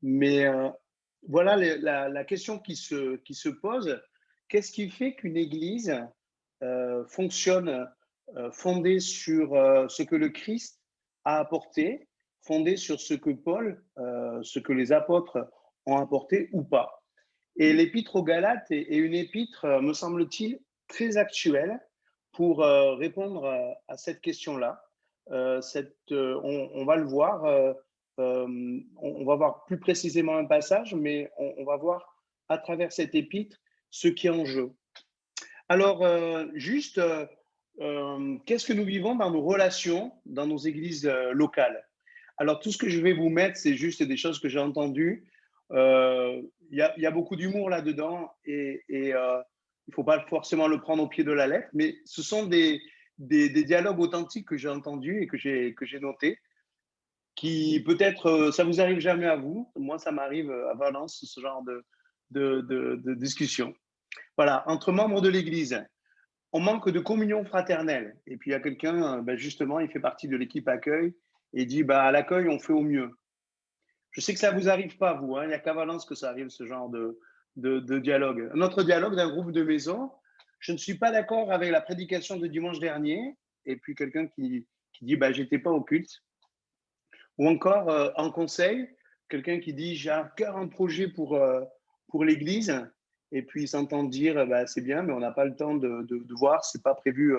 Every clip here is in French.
Mais voilà la question qui se pose, qu'est-ce qui fait qu'une église fonctionne fondée sur ce que le Christ a apporté, fondée sur ce que Paul, ce que les apôtres ont apporté ou pas? Et l'épître aux Galates est une épître, me semble-t-il, très actuelle pour répondre à cette question-là. On va le voir, on va voir plus précisément un passage, mais on va voir à travers cette épître ce qui est en jeu. Alors, juste, qu'est-ce que nous vivons dans nos relations, dans nos églises locales? Alors, tout ce que je vais vous mettre, c'est juste des choses que j'ai entendues. Il y a beaucoup d'humour là-dedans et il ne faut pas forcément le prendre au pied de la lettre, mais ce sont des dialogues authentiques que j'ai entendus et que j'ai notés, qui peut-être, ça vous arrive jamais à vous. Moi, ça m'arrive à Valence, ce genre de discussion. Voilà, entre membres de l'Église, on manque de communion fraternelle. Et puis il y a quelqu'un, ben justement, il fait partie de l'équipe accueil et dit, bah, à l'accueil, on fait au mieux. Je sais que ça ne vous arrive pas, vous, hein, il n'y a qu'à Valence que ça arrive, ce genre de dialogue. Un autre dialogue d'un groupe de maison, je ne suis pas d'accord avec la prédication de dimanche dernier, et puis quelqu'un qui dit, bah, j'étais pas au culte. Ou encore en conseil, quelqu'un qui dit, j'ai un cœur, un projet pour l'église, et puis ils s'entendent dire, bah, c'est bien, mais on n'a pas le temps de voir, c'est pas prévu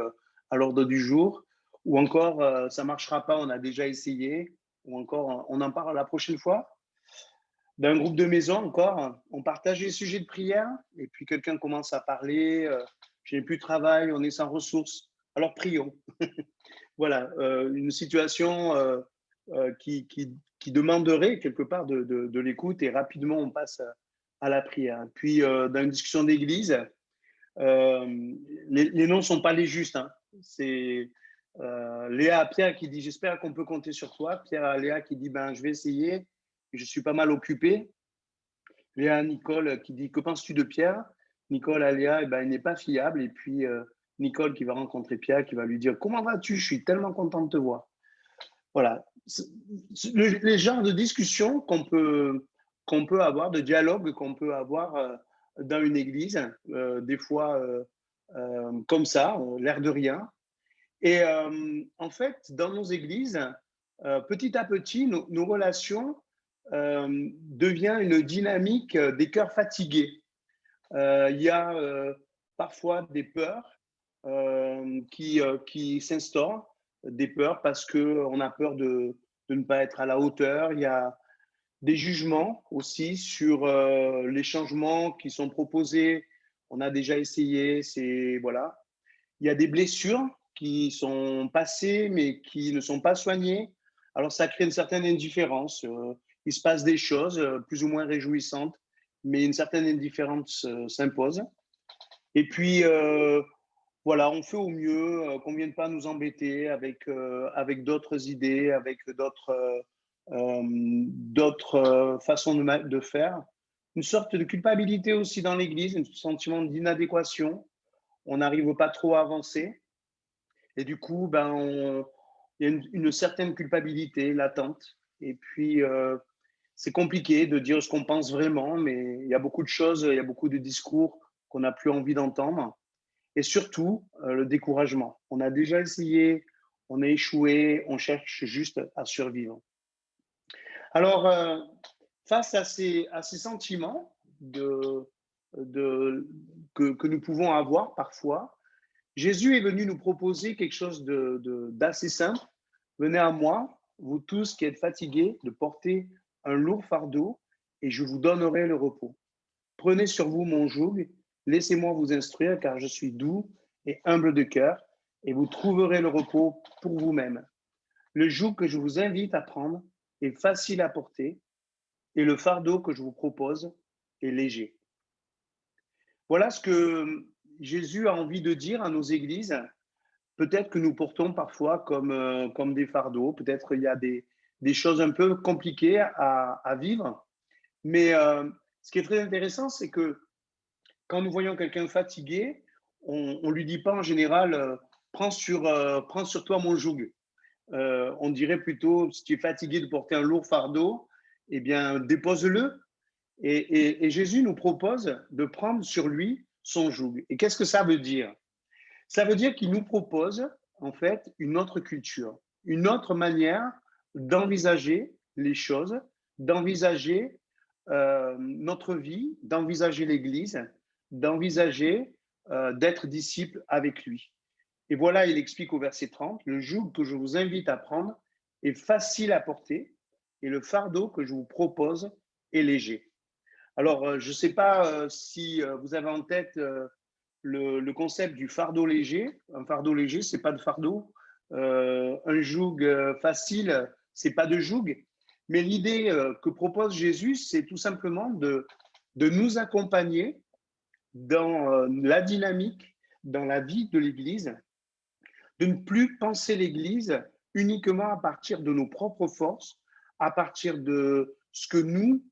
à l'ordre du jour. Ou encore, ça marchera pas, on a déjà essayé. Ou encore, on en parle la prochaine fois. D'un groupe de maison encore, on partage les sujets de prière, et puis quelqu'un commence à parler, je n'ai plus de travail, on est sans ressources, alors prions. Voilà, une situation qui demanderait quelque part de l'écoute, et rapidement on passe à la prière. Puis dans une discussion d'église, les noms ne sont pas les justes, hein. C'est Léa à Pierre qui dit, j'espère qu'on peut compter sur toi. Pierre à Léa qui dit, ben, je vais essayer, je suis pas mal occupé. Léa à Nicole qui dit, que penses-tu de Pierre? Nicole à Léa, eh ben, il n'est pas fiable. Et puis Nicole qui va rencontrer Pierre, qui va lui dire, comment vas-tu? Je suis tellement content de te voir. Voilà. Les genres de discussions qu'on peut avoir, de dialogues qu'on peut avoir dans une église, des fois comme ça, l'air de rien. Et en fait, dans nos églises, petit à petit, nos relations deviennent une dynamique des cœurs fatigués. Il y a parfois des peurs qui s'instaurent, des peurs parce qu'on a peur de ne pas être à la hauteur. Il y a des jugements aussi sur les changements qui sont proposés. On a déjà essayé, c'est voilà. Il y a des blessures qui sont passées mais qui ne sont pas soignées. Alors ça crée une certaine indifférence. Il se passe des choses plus ou moins réjouissantes, mais une certaine indifférence s'impose. Et puis, voilà, on fait au mieux, qu'on ne vienne pas nous embêter avec d'autres idées, avec d'autres façons de faire. Une sorte de culpabilité aussi dans l'Église, un sentiment d'inadéquation. On n'arrive pas trop à avancer. Et du coup, ben, il y a une certaine culpabilité latente. Et puis, c'est compliqué de dire ce qu'on pense vraiment, mais il y a beaucoup de choses, il y a beaucoup de discours qu'on n'a plus envie d'entendre. Et surtout, le découragement. On a déjà essayé, on a échoué, on cherche juste à survivre. Alors, face à ces sentiments de, que nous pouvons avoir parfois, Jésus est venu nous proposer quelque chose d'assez simple. Venez à moi, vous tous qui êtes fatigués, de porter un lourd fardeau, et je vous donnerai le repos. Prenez sur vous mon joug, laissez-moi vous instruire, car je suis doux et humble de cœur, et vous trouverez le repos pour vous-même. Le joug que je vous invite à prendre est facile à porter, et le fardeau que je vous propose est léger. Voilà ce que Jésus a envie de dire à nos églises. Peut-être que nous portons parfois comme des fardeaux, peut-être il y a des choses un peu compliquées à vivre, mais ce qui est très intéressant, c'est que quand nous voyons quelqu'un fatigué, on ne lui dit pas en général prends sur toi mon joug. On dirait plutôt si tu es fatigué de porter un lourd fardeau, eh bien, dépose-le. Et Jésus nous propose de prendre sur lui son joug. Et qu'est-ce que ça veut dire? Ça veut dire qu'il nous propose, en fait, une autre culture, une autre manière d'envisager les choses, d'envisager notre vie, d'envisager l'Église, d'envisager d'être disciple avec lui. Et voilà, il explique au verset 30, le joug que je vous invite à prendre est facile à porter et le fardeau que je vous propose est léger. Alors, je ne sais pas si vous avez en tête le concept du fardeau léger. Un fardeau léger, c'est pas de fardeau. Un joug facile, c'est pas de joug. Mais l'idée que propose Jésus, c'est tout simplement de nous accompagner dans la dynamique, dans la vie de l'Église, de ne plus penser l'Église uniquement à partir de nos propres forces, à partir de ce que nous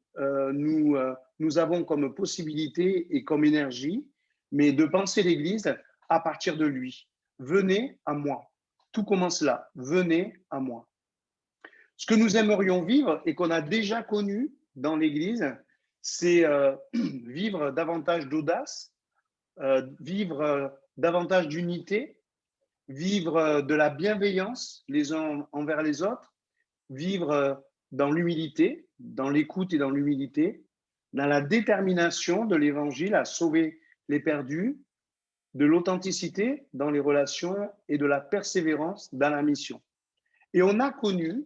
avons comme possibilité et comme énergie, mais de penser l'Église à partir de lui. Venez à moi. Tout commence là. Venez à moi. Ce que nous aimerions vivre et qu'on a déjà connu dans l'Église, c'est vivre davantage d'audace, vivre davantage d'unité, vivre de la bienveillance les uns envers les autres, vivre dans l'humilité, dans l'écoute et dans l'humilité, dans la détermination de l'Évangile à sauver les perdus, de l'authenticité dans les relations et de la persévérance dans la mission. Et on a connu,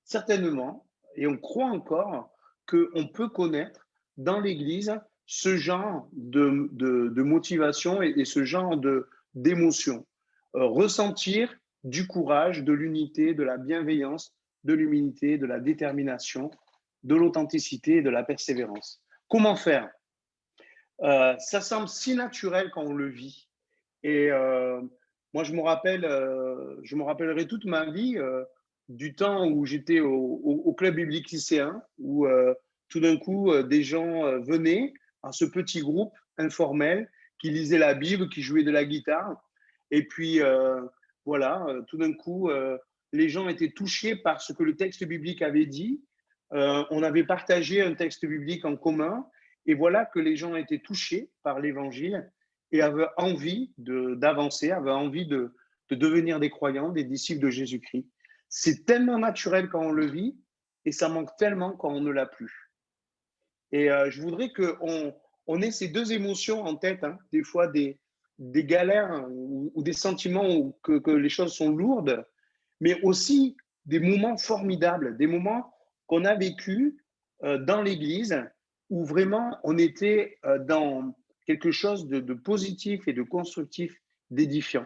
certainement, et on croit encore, qu'on peut connaître dans l'Église ce genre de motivation et ce genre d'émotion. Ressentir du courage, de l'unité, de la bienveillance, de l'humilité, de la détermination, de l'authenticité et de la persévérance. Comment faire? Ça semble si naturel quand on le vit. Et moi, je me rappellerai toute ma vie du temps où j'étais au club biblique lycéen, où tout d'un coup, des gens venaient à ce petit groupe informel qui lisait la Bible, qui jouait de la guitare. Et puis, voilà, tout d'un coup, les gens étaient touchés par ce que le texte biblique avait dit. On avait partagé un texte biblique en commun. Et voilà que les gens étaient touchés par l'évangile et avaient envie d'avancer, avaient envie de devenir des croyants, des disciples de Jésus-Christ. C'est tellement naturel quand on le vit et ça manque tellement quand on ne l'a plus. Et je voudrais qu'on ait ces deux émotions en tête, hein, des fois des galères ou des sentiments où que les choses sont lourdes, mais aussi des moments formidables, des moments qu'on a vécus dans l'Église où vraiment on était dans quelque chose de positif et de constructif, d'édifiant.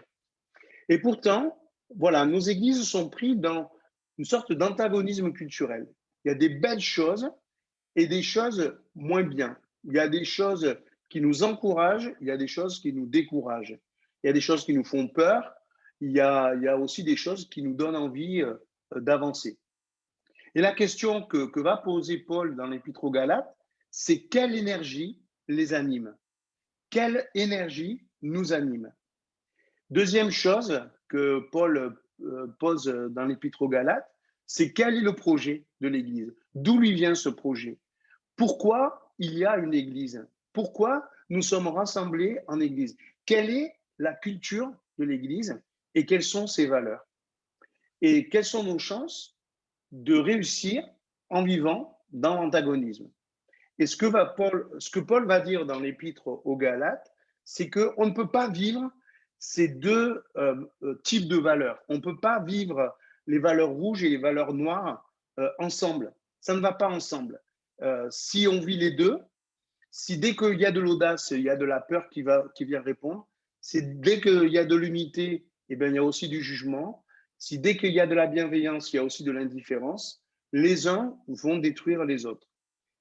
Et pourtant, voilà, nos églises sont prises dans une sorte d'antagonisme culturel. Il y a des belles choses et des choses moins bien. Il y a des choses qui nous encouragent, il y a des choses qui nous découragent. Il y a des choses qui nous font peur, il y a aussi des choses qui nous donnent envie d'avancer. Et la question que va poser Paul dans l'Épître aux Galates, c'est quelle énergie les anime? Quelle énergie nous anime? Deuxième chose que Paul pose dans l'Épître aux Galates, c'est quel est le projet de l'Église? D'où lui vient ce projet? Pourquoi il y a une Église? Pourquoi nous sommes rassemblés en Église? Quelle est la culture de l'Église et quelles sont ses valeurs? Et quelles sont nos chances de réussir en vivant dans l'antagonisme? Et ce que Paul va dire dans l'Épître aux Galates, c'est qu'on ne peut pas vivre ces deux types de valeurs. On ne peut pas vivre les valeurs rouges et les valeurs noires ensemble. Ça ne va pas ensemble. Si on vit les deux, si dès qu'il y a de l'audace, il y a de la peur qui vient répondre, si dès qu'il y a de l'unité, eh bien, il y a aussi du jugement, si dès qu'il y a de la bienveillance, il y a aussi de l'indifférence, les uns vont détruire les autres.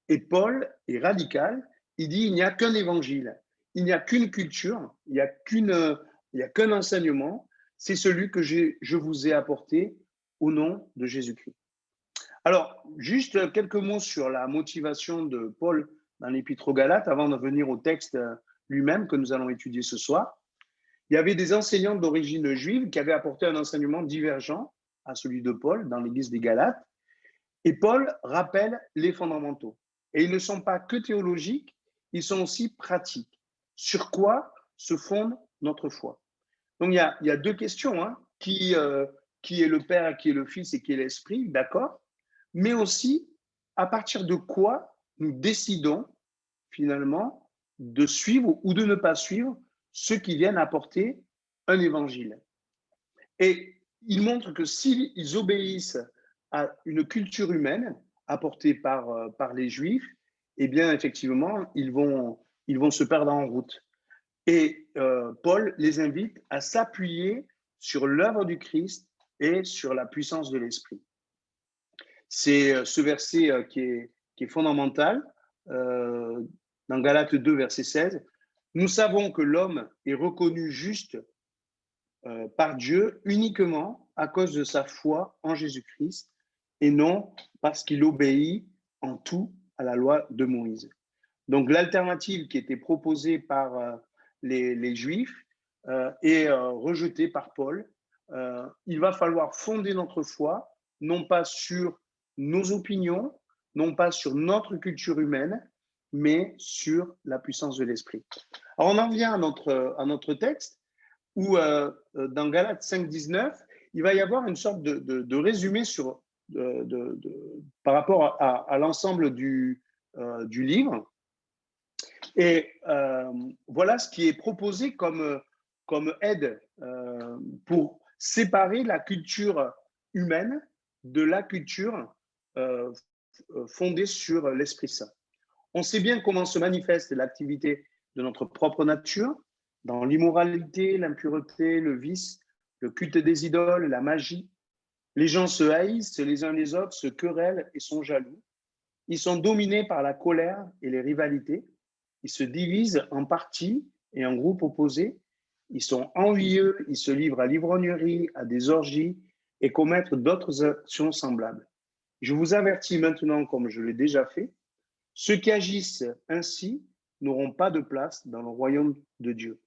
Et Paul est radical, il dit il n'y a qu'un évangile, il n'y a qu'une culture, il n'y a qu'un enseignement, c'est celui que je vous ai apporté au nom de Jésus-Christ. Alors, juste quelques mots sur la motivation de Paul dans l'Épître aux Galates avant de venir au texte lui-même que nous allons étudier ce soir. Il y avait des enseignants d'origine juive qui avaient apporté un enseignement divergent à celui de Paul dans l'Église des Galates. Et Paul rappelle les fondamentaux. Et ils ne sont pas que théologiques, ils sont aussi pratiques. Sur quoi se fonde notre foi? Donc il y a deux questions, hein. Qui est le Père, qui est le Fils et qui est l'Esprit, d'accord? Mais aussi, à partir de quoi nous décidons finalement de suivre ou de ne pas suivre ceux qui viennent apporter un évangile. Et il montre que s'ils obéissent à une culture humaine apportée par les Juifs, eh bien, effectivement, ils vont se perdre en route. Et Paul les invite à s'appuyer sur l'œuvre du Christ et sur la puissance de l'Esprit. C'est ce verset qui est fondamental euh, dans Galates 2, verset 16. Nous savons que l'homme est reconnu juste par Dieu uniquement à cause de sa foi en Jésus-Christ et non parce qu'il obéit en tout à la loi de Moïse. Donc l'alternative qui était proposée par les Juifs est rejetée par Paul. Il va falloir fonder notre foi, non pas sur nos opinions, non pas sur notre culture humaine, mais sur la puissance de l'Esprit. Alors on en vient à notre texte, où dans Galates 5, 19, il va y avoir une sorte de résumé sur, par rapport à l'ensemble du livre. Et voilà ce qui est proposé comme aide pour séparer la culture humaine de la culture euh, fondée sur l'Esprit Saint. On sait bien comment se manifeste l'activité de notre propre nature, dans l'immoralité, l'impureté, le vice, le culte des idoles, la magie. Les gens se haïssent les uns les autres, se querellent et sont jaloux. Ils sont dominés par la colère et les rivalités. Ils se divisent en partis et en groupes opposés. Ils sont envieux, ils se livrent à l'ivrognerie, à des orgies et commettent d'autres actions semblables. Je vous avertis maintenant, comme je l'ai déjà fait, ceux qui agissent ainsi n'auront pas de place dans le royaume de Dieu.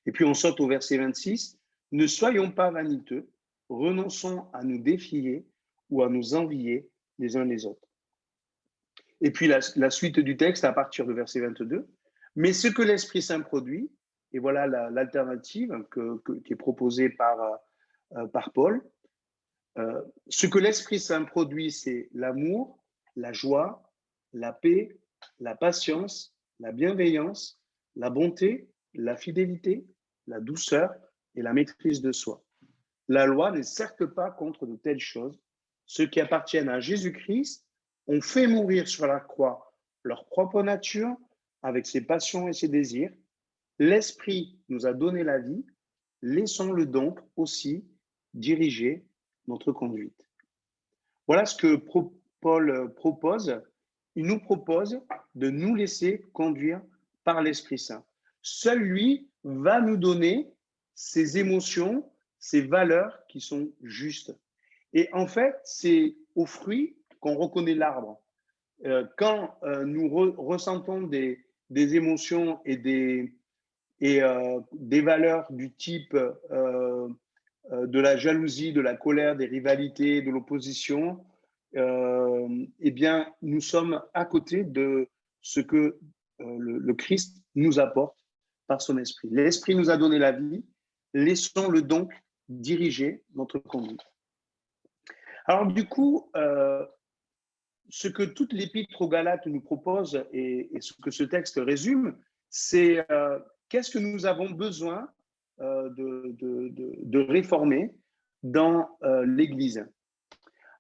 Et puis on saute au verset 26. Ne soyons pas vaniteux, renonçons à nous défier ou à nous envier les uns les autres. Et puis la suite du texte à partir du verset 22. Mais ce que l'Esprit Saint produit, et voilà l'alternative qui est proposée par Paul, ce que l'Esprit Saint produit, c'est l'amour, la joie, la paix, la patience, la bienveillance, la bonté, la fidélité, la douceur et la maîtrise de soi. La loi n'est certes pas contre de telles choses. Ceux qui appartiennent à Jésus-Christ ont fait mourir sur la croix leur propre nature avec ses passions et ses désirs. L'Esprit nous a donné la vie. Laissons-le donc aussi diriger notre conduite. Voilà ce que Paul propose. Il nous propose de nous laisser conduire par l'Esprit Saint. Seul lui va nous donner ces émotions, ces valeurs qui sont justes. Et en fait, c'est au fruit qu'on reconnaît l'arbre. Quand nous ressentons des émotions et des valeurs du type de la jalousie, de la colère, des rivalités, de l'opposition, eh bien, nous sommes à côté de ce que le Christ nous apporte par son esprit. L'esprit nous a donné la vie, laissons-le donc diriger notre conduite. Alors du coup, ce que toute l'épître aux Galates nous propose et ce que ce texte résume, c'est qu'est-ce que nous avons besoin de réformer dans l'Église.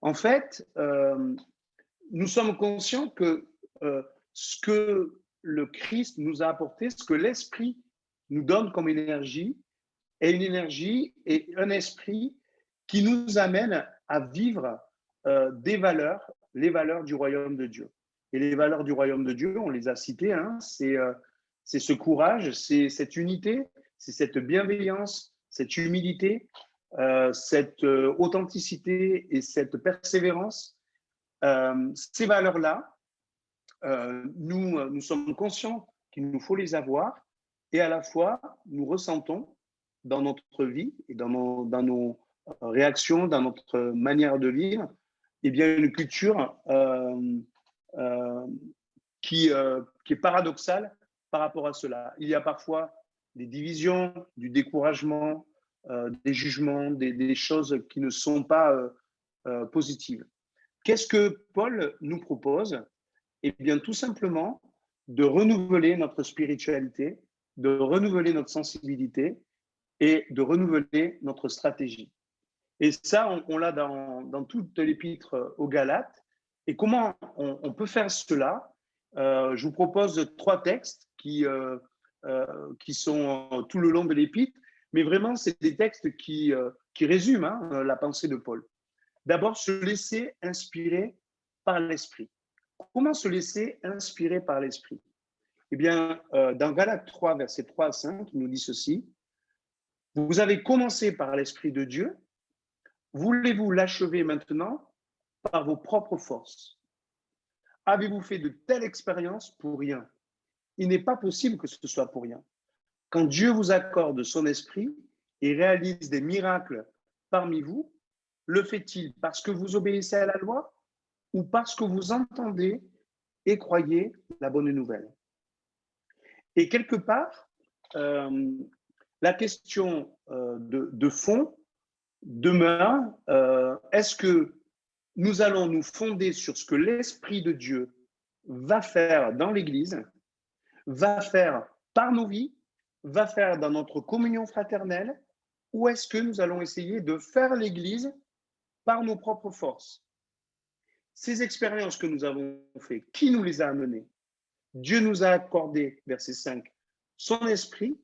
En fait, nous sommes conscients que ce que le Christ nous a apporté, ce que l'Esprit nous donne comme énergie, est une énergie et un esprit qui nous amène à vivre des valeurs, les valeurs du royaume de Dieu. Et les valeurs du royaume de Dieu, on les a citées, hein, c'est ce courage, c'est cette unité, c'est cette bienveillance, cette humilité, cette authenticité et cette persévérance. Ces valeurs-là, nous sommes conscients qu'il nous faut les avoir et à la fois, nous ressentons dans notre vie et dans nos réactions, dans notre manière de vivre, eh bien, une culture euh, qui est paradoxale par rapport à cela. Il y a parfois des divisions, du découragement, des jugements, des choses qui ne sont pas positives. Qu'est-ce que Paul nous propose? Eh bien, tout simplement de renouveler notre spiritualité, de renouveler notre sensibilité et de renouveler notre stratégie. Et ça, on l'a dans toute l'épître aux Galates. Et comment on peut faire cela? Je vous propose 3 textes qui sont tout le long de l'épître, mais vraiment, c'est des textes qui résument la pensée de Paul. D'abord, se laisser inspirer par l'Esprit. Comment se laisser inspirer par l'Esprit? Eh bien, dans Galates 3, versets 3 à 5, il nous dit ceci. Vous avez commencé par l'Esprit de Dieu, voulez-vous l'achever maintenant par vos propres forces? Avez-vous fait de telles expériences pour rien? Il n'est pas possible que ce soit pour rien. Quand Dieu vous accorde son esprit et réalise des miracles parmi vous, le fait-il parce que vous obéissez à la loi ou parce que vous entendez et croyez la bonne nouvelle? Et quelque part, la question de fond demeure, est-ce que nous allons nous fonder sur ce que l'Esprit de Dieu va faire dans l'Église, va faire par nos vies, va faire dans notre communion fraternelle, ou est-ce que nous allons essayer de faire l'Église par nos propres forces? Ces expériences que nous avons faites, qui nous les a amenées? Dieu nous a accordé, verset 5, son esprit,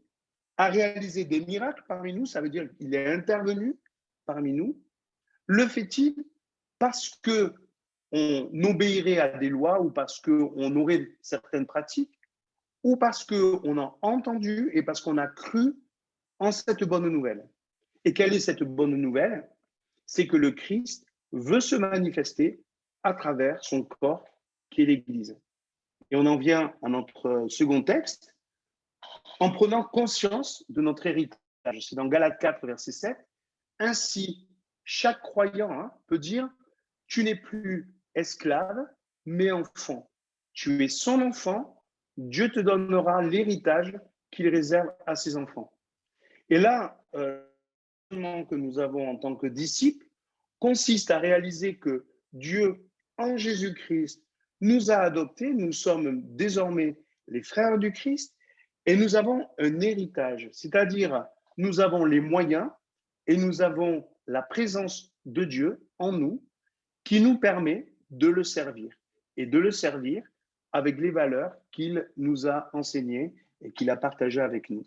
a réalisé des miracles parmi nous, ça veut dire qu'il est intervenu parmi nous. Le fait-il parce que on obéirait à des lois ou parce qu'on aurait certaines pratiques ou parce qu'on a entendu et parce qu'on a cru en cette bonne nouvelle? Et quelle est cette bonne nouvelle? C'est que le Christ veut se manifester à travers son corps qui est l'Église. Et on en vient à notre second texte, en prenant conscience de notre héritage. C'est dans Galates 4, verset 7. Ainsi, chaque croyant peut dire, tu n'es plus esclave, mais enfant. Tu es son enfant, Dieu te donnera l'héritage qu'il réserve à ses enfants. Et là, le que nous avons en tant que disciples consiste à réaliser que Dieu, en Jésus-Christ, nous a adoptés, nous sommes désormais les frères du Christ et nous avons un héritage, c'est-à-dire nous avons les moyens et nous avons la présence de Dieu en nous qui nous permet de le servir et de le servir avec les valeurs qu'il nous a enseignées et qu'il a partagées avec nous.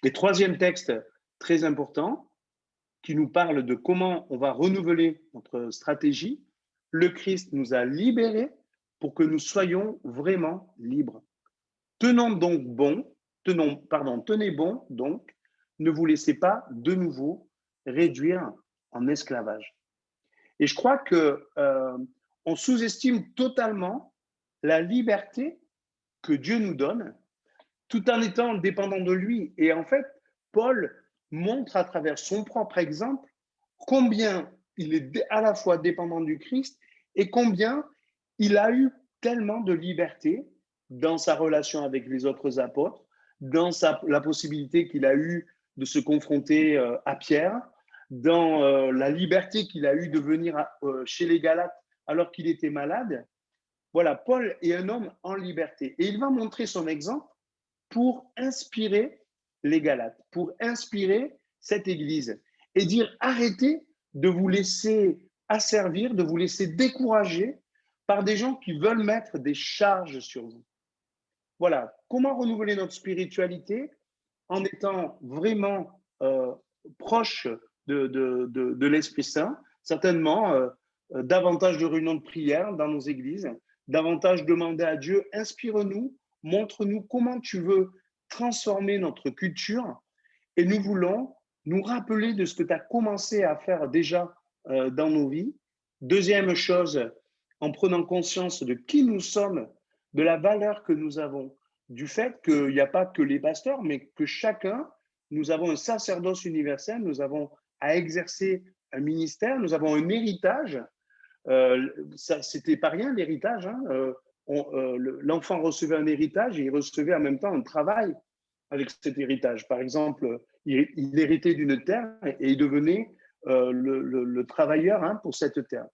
Et troisième texte très important qui nous parle de comment on va renouveler notre stratégie. Le Christ nous a libérés pour que nous soyons vraiment libres. Tenez bon donc, ne vous laissez pas de nouveau réduire en esclavage. Et je crois que on sous-estime totalement la liberté que Dieu nous donne, tout en étant dépendant de lui. Et en fait, Paul montre à travers son propre exemple combien il est à la fois dépendant du Christ et combien il a eu tellement de liberté dans sa relation avec les autres apôtres, dans la possibilité qu'il a eue de se confronter à Pierre, dans la liberté qu'il a eue de venir chez les Galates alors qu'il était malade. Voilà, Paul est un homme en liberté et il va montrer son exemple pour inspirer les Galates, pour inspirer cette Église et dire arrêtez de vous laisser asservir, de vous laisser décourager par des gens qui veulent mettre des charges sur vous. Voilà, comment renouveler notre spiritualité en étant vraiment proche de l'Esprit Saint, certainement davantage de réunions de prière dans nos églises, davantage demander à Dieu, inspire-nous, montre-nous comment tu veux transformer notre culture et nous voulons nous rappeler de ce que tu as commencé à faire déjà dans nos vies. Deuxième chose, en prenant conscience de qui nous sommes, de la valeur que nous avons, du fait qu'il n'y a pas que les pasteurs, mais que chacun, nous avons un sacerdoce universel, nous avons à exercer un ministère, nous avons un héritage, C'était pas rien l'héritage. Hein. L'enfant recevait un héritage et il recevait en même temps un travail avec cet héritage. Par exemple, il héritait d'une terre et il devenait le travailleur, hein, pour cette terre.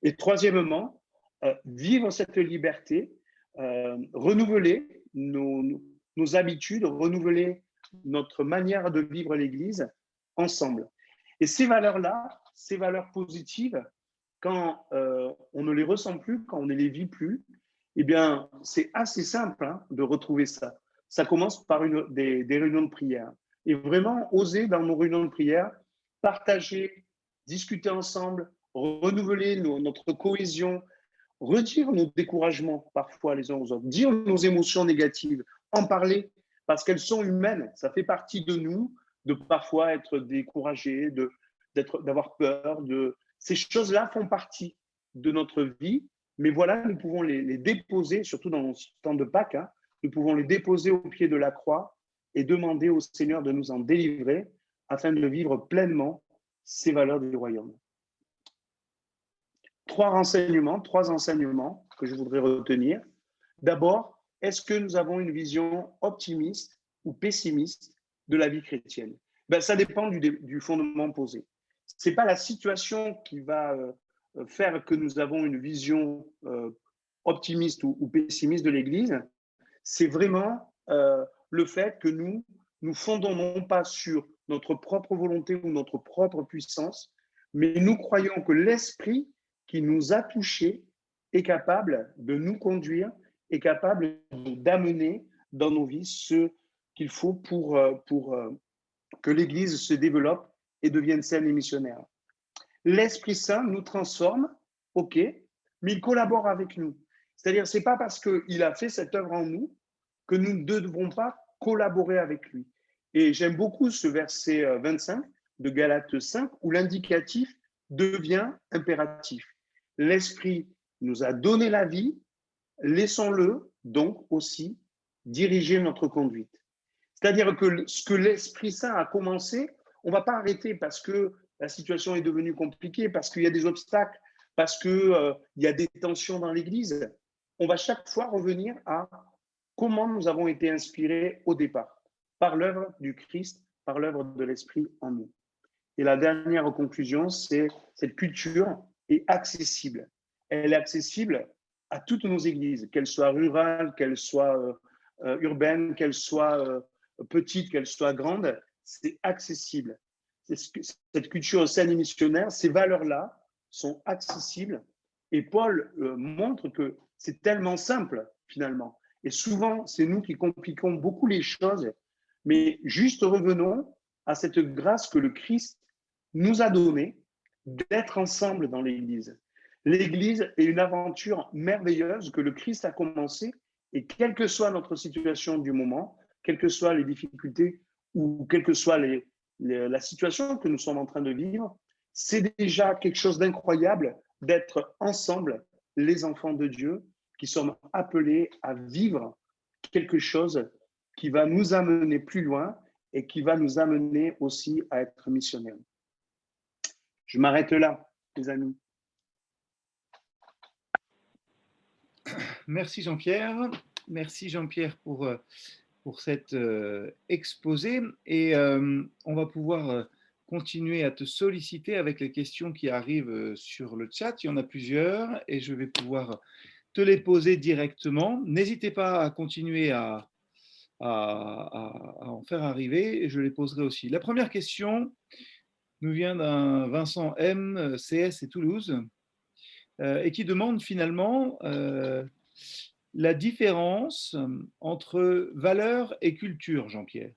Et troisièmement, vivre cette liberté, renouveler nos habitudes, renouveler notre manière de vivre l'Église ensemble. Et ces valeurs-là, ces valeurs positives, quand on ne les ressent plus, quand on ne les vit plus, eh bien, c'est assez simple, hein, de retrouver ça. Ça commence par des réunions de prière. Et vraiment, oser dans nos réunions de prière, partager, discuter ensemble, renouveler notre cohésion, redire nos découragements parfois les uns aux autres, dire nos émotions négatives, en parler, parce qu'elles sont humaines. Ça fait partie de nous de parfois être découragé, d'avoir peur. Ces choses-là font partie de notre vie, mais voilà, nous pouvons les déposer, surtout dans ce temps de Pâques, hein, nous pouvons les déposer au pied de la croix et demander au Seigneur de nous en délivrer afin de vivre pleinement ces valeurs du royaume. Trois enseignements que je voudrais retenir. D'abord, est-ce que nous avons une vision optimiste ou pessimiste de la vie chrétienne? Ça dépend du fondement posé. Ce n'est pas la situation qui va faire que nous avons une vision optimiste ou pessimiste de l'Église. C'est vraiment le fait que nous fondons non pas sur notre propre volonté ou notre propre puissance, mais nous croyons que l'Esprit qui nous a touchés est capable de nous conduire, est capable d'amener dans nos vies ce qu'il faut pour que l'Église se développe et devienne saine et missionnaire. L'Esprit Saint nous transforme, ok, mais il collabore avec nous. C'est-à-dire, ce n'est pas parce qu'il a fait cette œuvre en nous que nous ne devrons pas collaborer avec lui. Et j'aime beaucoup ce verset 25 de Galates 5 où l'indicatif devient impératif. L'Esprit nous a donné la vie, laissons-le donc aussi diriger notre conduite. C'est-à-dire que ce que l'Esprit Saint a commencé, on ne va pas arrêter parce que la situation est devenue compliquée, parce qu'il y a des obstacles, parce qu'il y a des tensions dans l'Église. On va chaque fois revenir à comment nous avons été inspirés au départ, par l'œuvre du Christ, par l'œuvre de l'Esprit en nous. Et la dernière conclusion, c'est cette culture est accessible. Elle est accessible à toutes nos églises, qu'elles soient rurales, qu'elles soient urbaines, qu'elles soient petites, qu'elles soient grandes, c'est accessible. Cette culture saine et missionnaire, ces valeurs-là sont accessibles. Et Paul montre que c'est tellement simple, finalement. Et souvent, c'est nous qui compliquons beaucoup les choses, mais juste revenons à cette grâce que le Christ nous a donnée d'être ensemble dans l'Église. L'Église est une aventure merveilleuse que le Christ a commencée, et quelle que soit notre situation du moment, quelles que soient les difficultés ou quelle que soit la situation que nous sommes en train de vivre, c'est déjà quelque chose d'incroyable d'être ensemble, les enfants de Dieu, qui sommes appelés à vivre quelque chose qui va nous amener plus loin et qui va nous amener aussi à être missionnaires. Je m'arrête là, les amis. Merci Jean-Pierre. Merci Jean-Pierre pour cet exposé. Et on va pouvoir continuer à te solliciter avec les questions qui arrivent sur le chat. Il y en a plusieurs et je vais pouvoir te les poser directement. N'hésitez pas à continuer à en faire arriver et je les poserai aussi. La première question nous vient d'un Vincent M, CS et Toulouse, et qui demande finalement la différence entre valeur et culture, Jean-Pierre.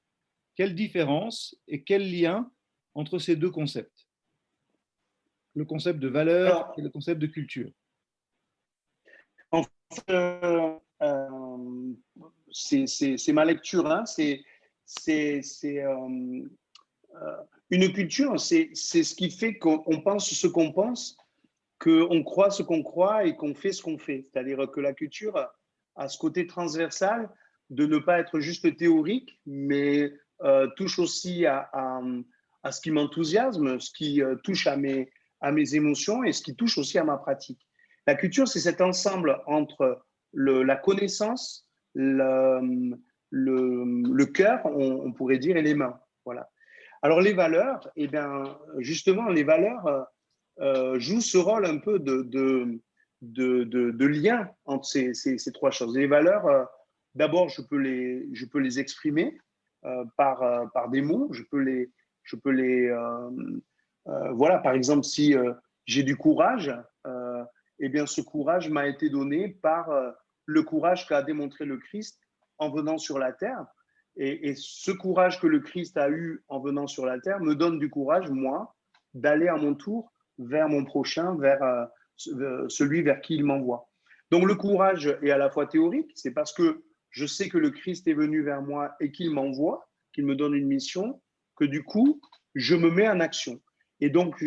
Quelle différence et quel lien entre ces deux concepts? Le concept de valeur et le concept de culture. En fait, c'est ma lecture, hein, une culture, c'est ce qui fait qu'on pense ce qu'on pense, qu'on croit ce qu'on croit et qu'on fait ce qu'on fait. C'est-à-dire que la culture a ce côté transversal de ne pas être juste théorique, mais touche aussi à ce qui m'enthousiasme, ce qui touche à à mes émotions et ce qui touche aussi à ma pratique. La culture, c'est cet ensemble entre la connaissance, le cœur, on pourrait dire, et les mains. Voilà. Alors les valeurs, eh bien, justement, les valeurs jouent ce rôle un peu de lien entre ces trois choses. Les valeurs, d'abord, je peux les exprimer par des mots, voilà, par exemple, si j'ai du courage, eh bien, ce courage m'a été donné par le courage qu'a démontré le Christ en venant sur la terre. Et ce courage que le Christ a eu en venant sur la terre me donne du courage, moi, d'aller à mon tour vers mon prochain, vers celui vers qui il m'envoie. Donc le courage est à la fois théorique, c'est parce que je sais que le Christ est venu vers moi et qu'il m'envoie, qu'il me donne une mission, que du coup, je me mets en action. Et donc,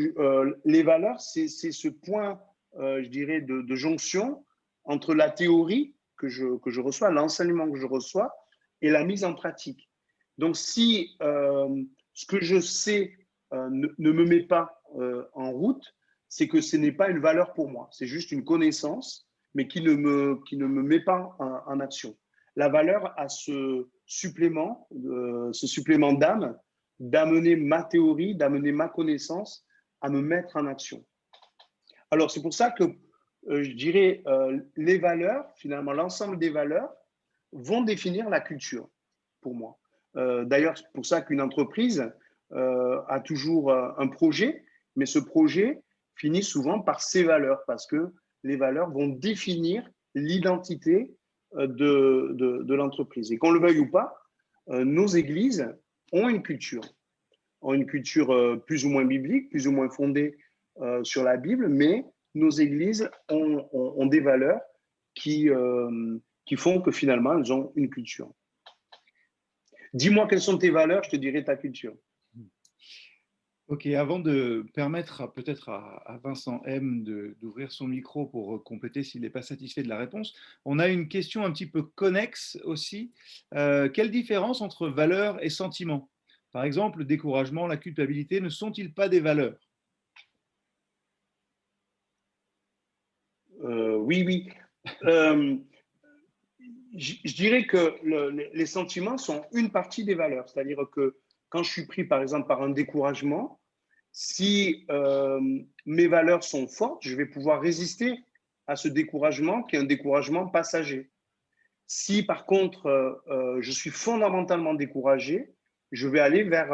les valeurs, c'est ce point, je dirais, de jonction entre la théorie que je reçois, l'enseignement que je reçois, et la mise en pratique. Donc, si ce que je sais ne me met pas en route, c'est que ce n'est pas une valeur pour moi. C'est juste une connaissance, mais qui ne me met pas en action. La valeur a ce supplément d'âme, d'amener ma théorie, d'amener ma connaissance à me mettre en action. Alors, c'est pour ça que je dirais les valeurs, finalement, l'ensemble des valeurs vont définir la culture pour moi. D'ailleurs, c'est pour ça qu'une entreprise a toujours un projet, mais ce projet finit souvent par ses valeurs, parce que les valeurs vont définir l'identité de l'entreprise. Et qu'on le veuille ou pas, nos églises ont une culture plus ou moins biblique, plus ou moins fondée sur la Bible, mais nos églises ont des valeurs qui font que finalement, elles ont une culture. Dis-moi quelles sont tes valeurs, je te dirai ta culture. Ok, avant de permettre peut-être à Vincent M d'ouvrir son micro pour compléter s'il n'est pas satisfait de la réponse, on a une question un petit peu connexe aussi. Quelle différence entre valeurs et sentiments? Par exemple, le découragement, la culpabilité ne sont-ils pas des valeurs? Oui, oui. Je dirais que les sentiments sont une partie des valeurs. C'est-à-dire que quand je suis pris, par exemple, par un découragement, si mes valeurs sont fortes, je vais pouvoir résister à ce découragement qui est un découragement passager. Si par contre, je suis fondamentalement découragé, je vais aller vers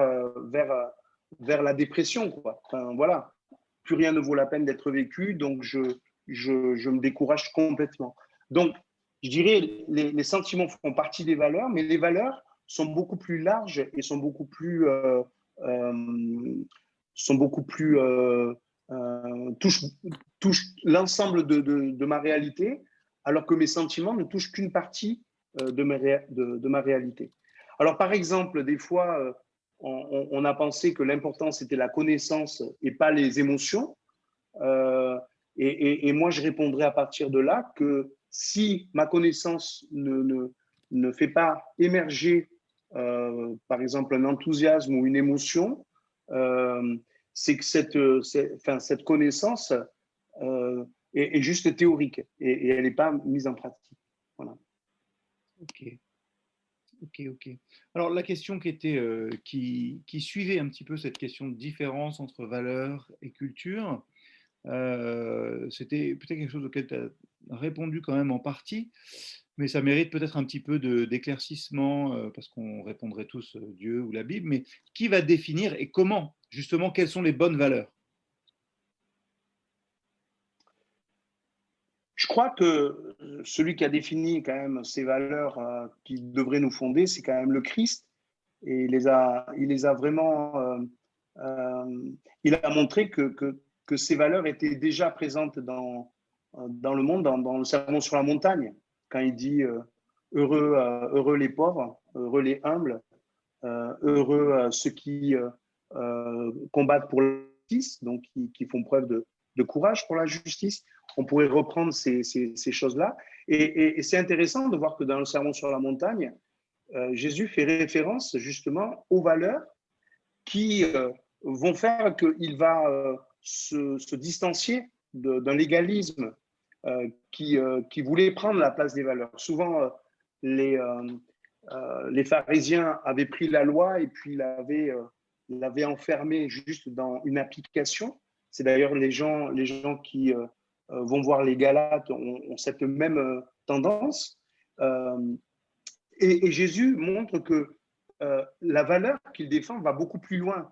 la dépression, quoi. Enfin, voilà. Plus rien ne vaut la peine d'être vécu, donc je me décourage complètement. Donc, je dirais, les sentiments font partie des valeurs, mais les valeurs sont beaucoup plus larges et touchent l'ensemble de ma réalité, alors que mes sentiments ne touchent qu'une partie de ma réalité. Alors, par exemple, des fois, on a pensé que l'important, c'était la connaissance et pas les émotions. Et moi, je répondrai à partir de là que si ma connaissance ne fait pas émerger, par exemple, un enthousiasme ou une émotion, c'est que cette connaissance est juste théorique et elle n'est pas mise en pratique. Voilà. Ok. Alors, la question qui suivait un petit peu cette question de différence entre valeurs et culture, c'était peut-être quelque chose auquel tu as répondu quand même en partie, mais ça mérite peut-être un petit peu d'éclaircissement, parce qu'on répondrait tous Dieu ou la Bible, mais qui va définir et comment, justement, quelles sont les bonnes valeurs? Je crois que celui qui a défini quand même ces valeurs qui devraient nous fonder, c'est quand même le Christ. Et il les a vraiment, il a montré que ces valeurs étaient déjà présentes dans le monde, dans le Sermon sur la montagne, quand il dit heureux les pauvres, heureux les humbles, heureux ceux qui combattent pour la justice, donc qui font preuve de courage pour la justice. On pourrait reprendre ces choses-là. Et c'est intéressant de voir que dans le Sermon sur la montagne, Jésus fait référence justement aux valeurs qui vont faire qu'il va se distancier d'un légalisme qui voulait prendre la place des valeurs. Souvent, les pharisiens avaient pris la loi et puis l'avaient enfermée juste dans une application. C'est d'ailleurs les gens qui vont voir les Galates ont cette même tendance. Et Jésus montre que la valeur qu'il défend va beaucoup plus loin.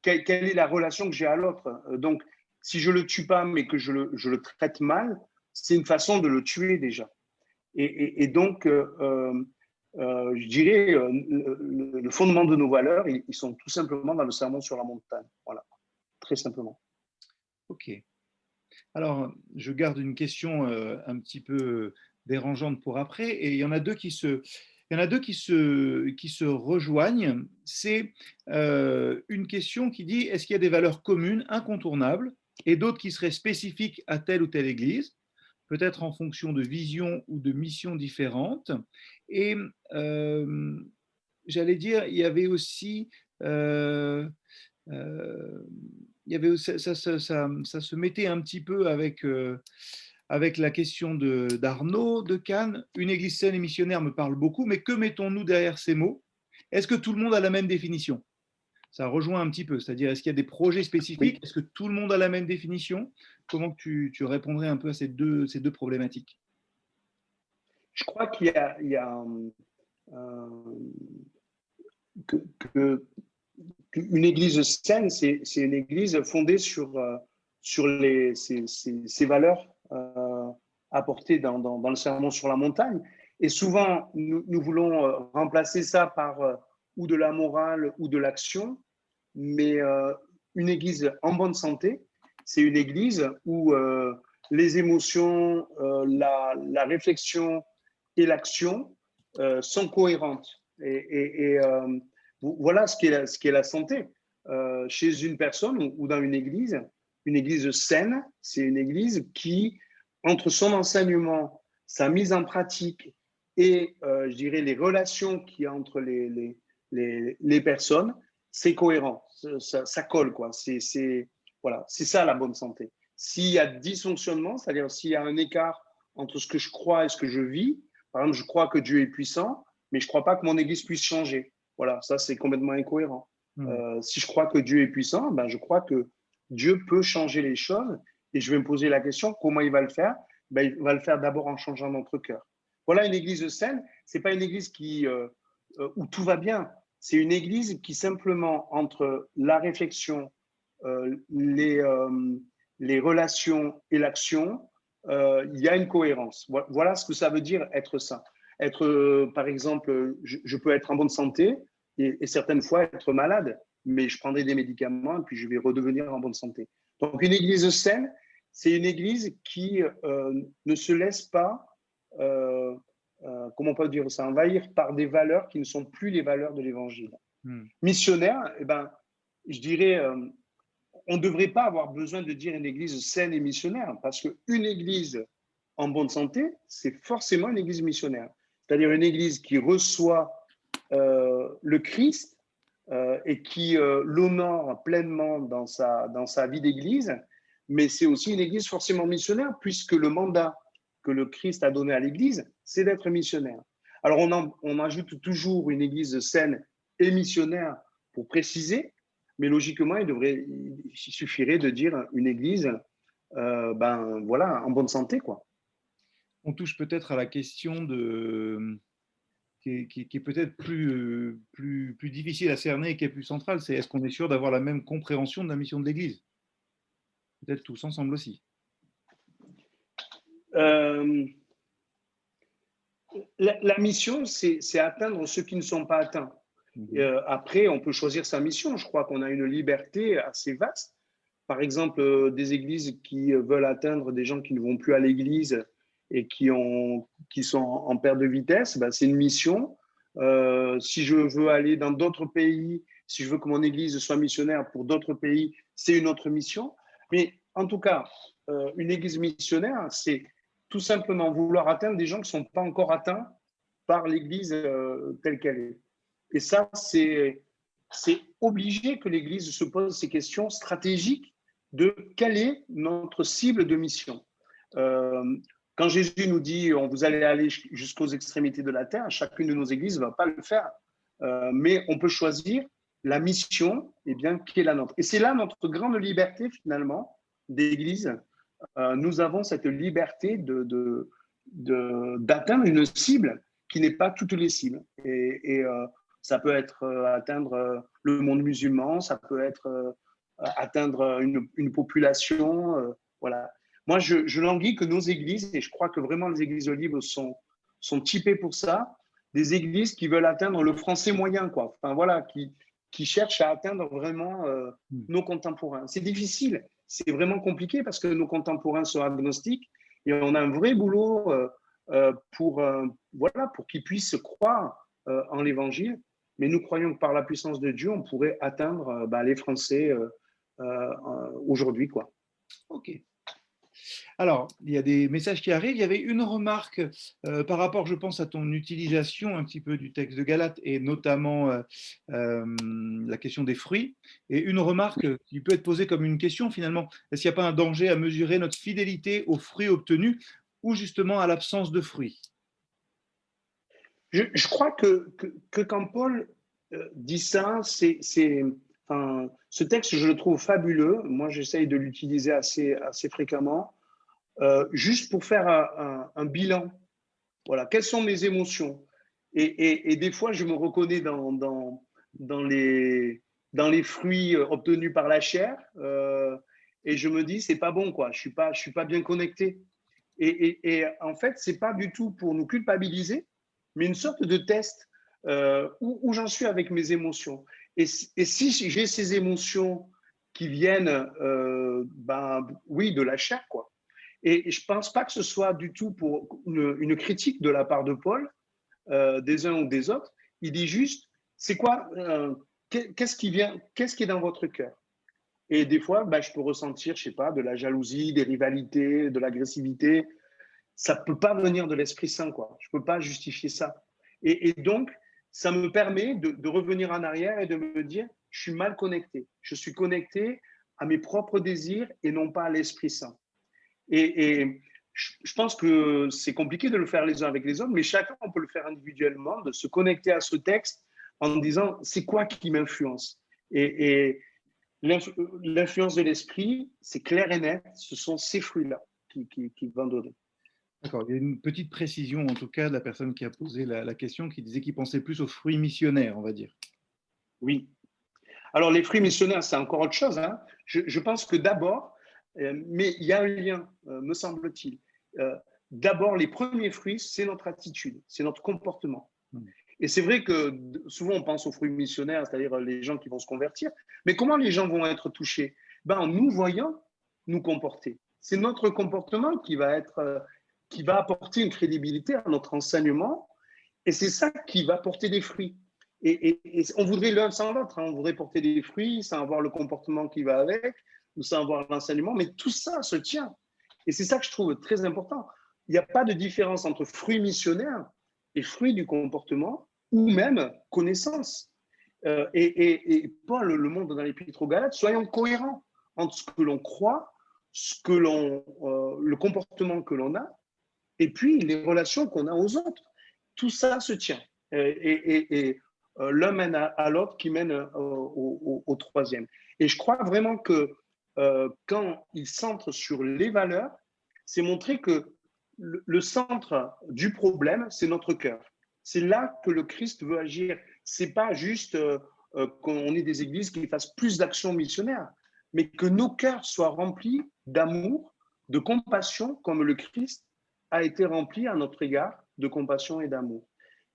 Quelle est la relation que j'ai à l'autre? Donc, si je ne le tue pas, mais que je le traite mal, c'est une façon de le tuer déjà. Et donc, je dirais, le fondement de nos valeurs, ils sont tout simplement dans le sermon sur la montagne. Voilà, très simplement. Ok. Alors, je garde une question un petit peu dérangeante pour après, et il y en a deux qui se rejoignent. C'est une question qui dit, est-ce qu'il y a des valeurs communes, incontournables, et d'autres qui seraient spécifiques à telle ou telle église, peut-être en fonction de visions ou de missions différentes. Et j'allais dire, il y avait aussi... ça se mettait un petit peu avec la question d'Arnaud de Cannes. Une église saine et missionnaire me parle beaucoup, mais que mettons-nous derrière ces mots? Est-ce que tout le monde a la même définition? Ça rejoint un petit peu, c'est-à-dire est-ce qu'il y a des projets spécifiques? Est-ce que tout le monde a la même définition? Comment tu répondrais un peu à ces deux problématiques? Je crois qu'il y a que une église saine, c'est une église fondée sur ces valeurs apportées dans le sermon sur la montagne. Et souvent, nous voulons remplacer ça par ou de la morale ou de l'action. Mais une église en bonne santé, c'est une église où les émotions, la réflexion et l'action sont cohérentes. Et voilà ce qu'est la santé. Chez une personne ou dans une église saine, c'est une église qui, entre son enseignement, sa mise en pratique et, je dirais, les relations qu'il y a entre les personnes, c'est cohérent, ça colle, quoi. Voilà, c'est ça la bonne santé. S'il y a dysfonctionnement, c'est-à-dire s'il y a un écart entre ce que je crois et ce que je vis, par exemple, je crois que Dieu est puissant, mais je ne crois pas que mon église puisse changer. Voilà, ça c'est complètement incohérent. Si je crois que Dieu est puissant, ben, je crois que Dieu peut changer les choses et je vais me poser la question, comment il va le faire? Ben, il va le faire d'abord en changeant notre cœur. Voilà une église saine, ce n'est pas une église où tout va bien. C'est une église qui simplement, entre la réflexion, les relations et l'action, il y a une cohérence. Voilà ce que ça veut dire être sain. Par exemple, je peux être en bonne santé et certaines fois être malade, mais je prendrai des médicaments et puis je vais redevenir en bonne santé. Donc, une église saine, c'est une église qui ne se laisse pas comment on peut dire ça, envahir par des valeurs qui ne sont plus les valeurs de l'évangile. Missionnaire, eh ben, je dirais, on ne devrait pas avoir besoin de dire une église saine et missionnaire, parce qu'une église en bonne santé, c'est forcément une église missionnaire. C'est-à-dire une église qui reçoit le Christ et qui l'honore pleinement dans sa vie d'église, mais c'est aussi une église forcément missionnaire, puisque le mandat que le Christ a donné à l'Église, c'est d'être missionnaire. Alors, on ajoute toujours une Église saine et missionnaire pour préciser, mais logiquement, il suffirait de dire une Église voilà, en bonne santé, quoi. On touche peut-être à la question qui est peut-être plus difficile à cerner et qui est plus centrale, c'est est-ce qu'on est sûr d'avoir la même compréhension de la mission de l'Église? Peut-être tous ensemble aussi. La mission, c'est atteindre ceux qui ne sont pas atteints. Après, on peut choisir sa mission. Je crois qu'on a une liberté assez vaste. Par exemple, des églises qui veulent atteindre des gens qui ne vont plus à l'église et qui sont en perte de vitesse, ben, c'est une mission. Si je veux aller dans d'autres pays, si je veux que mon église soit missionnaire pour d'autres pays, c'est une autre mission. Mais en tout cas, une église missionnaire, c'est tout simplement vouloir atteindre des gens qui ne sont pas encore atteints par l'église telle qu'elle est. Et ça, c'est obligé que l'église se pose ces questions stratégiques de quelle est notre cible de mission. Quand Jésus nous dit vous allez aller jusqu'aux extrémités de la terre, chacune de nos églises ne va pas le faire. Mais on peut choisir la mission qui est la nôtre. Et c'est là notre grande liberté finalement d'église. Nous avons cette liberté d'atteindre une cible qui n'est pas toutes les cibles. Et ça peut être atteindre le monde musulman, ça peut être atteindre une population. Voilà. Moi, je languis que nos églises, et je crois que vraiment les églises olives sont typées pour ça, des églises qui veulent atteindre le français moyen, quoi. Enfin, voilà, qui cherchent à atteindre vraiment nos contemporains. C'est difficile, c'est vraiment compliqué parce que nos contemporains sont agnostiques et on a un vrai boulot pour qu'ils puissent croire en l'évangile. Mais nous croyons que par la puissance de Dieu, on pourrait atteindre les Français aujourd'hui, quoi. Ok. Alors, il y a des messages qui arrivent. Il y avait une remarque par rapport, je pense, à ton utilisation un petit peu du texte de Galates et notamment la question des fruits. Et une remarque qui peut être posée comme une question finalement, est-ce qu'il n'y a pas un danger à mesurer notre fidélité aux fruits obtenus ou justement à l'absence de fruits? Je crois que quand Paul dit ça, ce texte, je le trouve fabuleux. Moi, j'essaye de l'utiliser assez fréquemment, juste pour faire un bilan. Voilà, quelles sont mes émotions? Et des fois, je me reconnais dans les fruits obtenus par la chair, et je me dis, c'est pas bon, quoi. Je suis pas bien connecté. Et en fait, c'est pas du tout pour nous culpabiliser, mais une sorte de test où j'en suis avec mes émotions. Et si j'ai ces émotions qui viennent, oui, de la chair, quoi. Et je pense pas que ce soit du tout pour une critique de la part de Paul, des uns ou des autres. Il dit juste, c'est quoi, qu'est-ce qui est dans votre cœur? Et des fois, je peux ressentir, je sais pas, de la jalousie, des rivalités, de l'agressivité. Ça peut pas venir de l'Esprit Saint, quoi. Je peux pas justifier ça. Et donc, ça me permet de revenir en arrière et de me dire, je suis mal connecté. Je suis connecté à mes propres désirs et non pas à l'Esprit Saint. Et je pense que c'est compliqué de le faire les uns avec les autres, mais chacun, on peut le faire individuellement, de se connecter à ce texte en disant, c'est quoi qui m'influence? Et l'influence de l'esprit, c'est clair et net, ce sont ces fruits-là qui vont donner. D'accord, il y a une petite précision en tout cas de la personne qui a posé la question, qui disait qu'il pensait plus aux fruits missionnaires, on va dire. Oui. Alors, les fruits missionnaires, c'est encore autre chose. Hein. Je pense que d'abord, mais il y a un lien, me semble-t-il. D'abord, les premiers fruits, c'est notre attitude, c'est notre comportement. Et c'est vrai que souvent, on pense aux fruits missionnaires, c'est-à-dire les gens qui vont se convertir. Mais comment les gens vont être touchés? En nous voyant nous comporter. C'est notre comportement qui va apporter une crédibilité à notre enseignement. Et c'est ça qui va porter des fruits. Et on voudrait l'un sans l'autre. Hein. On voudrait porter des fruits sans avoir le comportement qui va avec, ou sans avoir l'enseignement. Mais tout ça se tient. Et c'est ça que je trouve très important. Il n'y a pas de différence entre fruits missionnaires et fruits du comportement, ou même connaissance. Et Paul le montre dans l'Épître aux Galates, soyons cohérents entre ce que l'on croit, le comportement que l'on a, et puis les relations qu'on a aux autres. Tout ça se tient. Et l'un mène à l'autre qui mène au troisième. Et je crois vraiment que quand il centre sur les valeurs, c'est montrer que le centre du problème, c'est notre cœur. C'est là que le Christ veut agir. C'est pas juste qu'on ait des églises qui fassent plus d'actions missionnaires, mais que nos cœurs soient remplis d'amour, de compassion, comme le Christ a été rempli à notre égard de compassion et d'amour.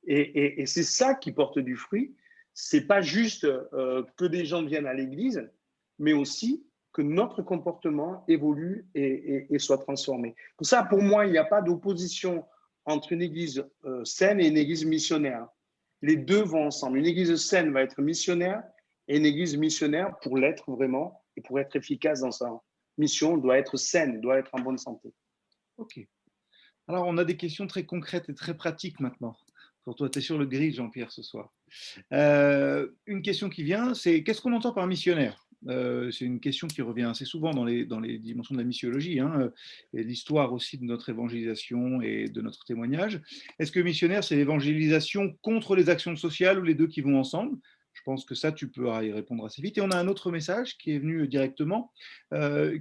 Et c'est ça qui porte du fruit. C'est pas juste que des gens viennent à l'église, mais aussi que notre comportement évolue et soit transformé. Pour ça, pour moi, il n'y a pas d'opposition entre une église saine et une église missionnaire. Les deux vont ensemble. Une église saine va être missionnaire et une église missionnaire, pour l'être vraiment et pour être efficace dans sa mission, doit être saine, doit être en bonne santé. Ok. Alors, on a des questions très concrètes et très pratiques maintenant. Pour toi, tu es sur le grid, Jean-Pierre, ce soir. Une question qui vient, c'est qu'est-ce qu'on entend par missionnaire? C'est une question qui revient assez souvent dans les dimensions de la missiologie, hein, et l'histoire aussi de notre évangélisation et de notre témoignage. Est-ce que missionnaire, c'est l'évangélisation contre les actions sociales ou les deux qui vont ensemble? Je pense que ça, tu peux y répondre assez vite. Et on a un autre message qui est venu directement,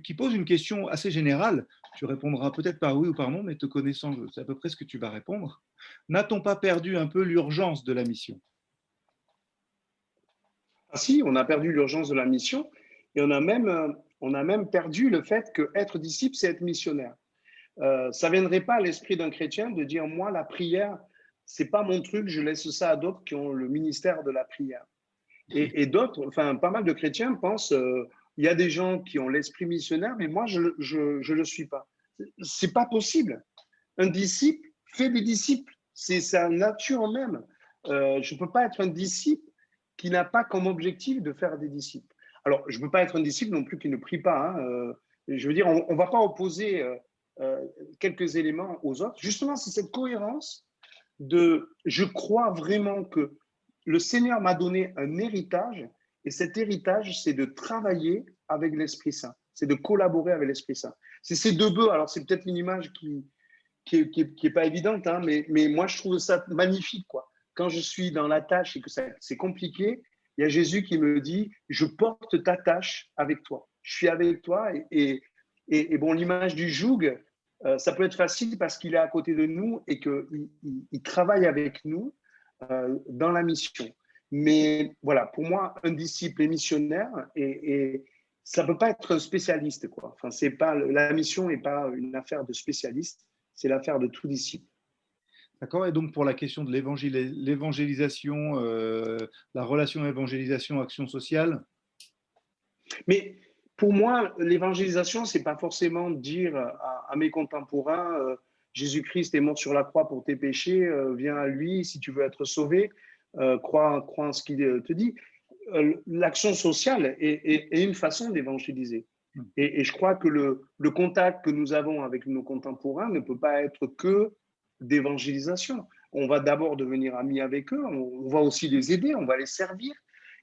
qui pose une question assez générale. Tu répondras peut-être par oui ou par non, mais te connaissant, je sais à peu près ce que tu vas répondre. N'a-t-on pas perdu un peu l'urgence de la mission? Ah si, on a perdu l'urgence de la mission et on a même perdu le fait que être disciple, c'est être missionnaire. Ça ne viendrait pas à l'esprit d'un chrétien de dire, moi, la prière, c'est pas mon truc, je laisse ça à d'autres qui ont le ministère de la prière. Et d'autres, enfin, pas mal de chrétiens pensent, il y a des gens qui ont l'esprit missionnaire, mais moi, je le suis pas. C'est pas possible. Un disciple fait des disciples. C'est sa nature même. Je ne peux pas être un disciple qui n'a pas comme objectif de faire des disciples. Alors, je ne peux pas être un disciple non plus qui ne prie pas, hein. Je veux dire, on ne va pas opposer quelques éléments aux autres. Justement, c'est cette cohérence de je crois vraiment que le Seigneur m'a donné un héritage et cet héritage, c'est de travailler avec l'Esprit Saint, c'est de collaborer avec l'Esprit Saint. C'est ces deux bœufs. Alors, c'est peut-être une image qui est pas évidente, hein, mais moi, je trouve ça magnifique, quoi. Quand je suis dans la tâche et que c'est compliqué, il y a Jésus qui me dit, je porte ta tâche avec toi. Je suis avec toi. Et bon, l'image du joug, ça peut être facile parce qu'il est à côté de nous et qu'il travaille avec nous dans la mission. Mais voilà, pour moi, un disciple est missionnaire et ça ne peut pas être un spécialiste, quoi. Enfin, c'est pas, la mission n'est pas une affaire de spécialiste, c'est l'affaire de tout disciple. D'accord. Et donc, pour la question de l'évangélisation, la relation évangélisation-action sociale, Mais pour moi, l'évangélisation, c'est pas forcément dire à mes contemporains, Jésus-Christ est mort sur la croix pour tes péchés, viens à lui si tu veux être sauvé, crois en ce qu'il te dit. L'action sociale est une façon d'évangéliser. Et je crois que le contact que nous avons avec nos contemporains ne peut pas être que d'évangélisation. On va d'abord devenir amis avec eux, on va aussi les aider, on va les servir.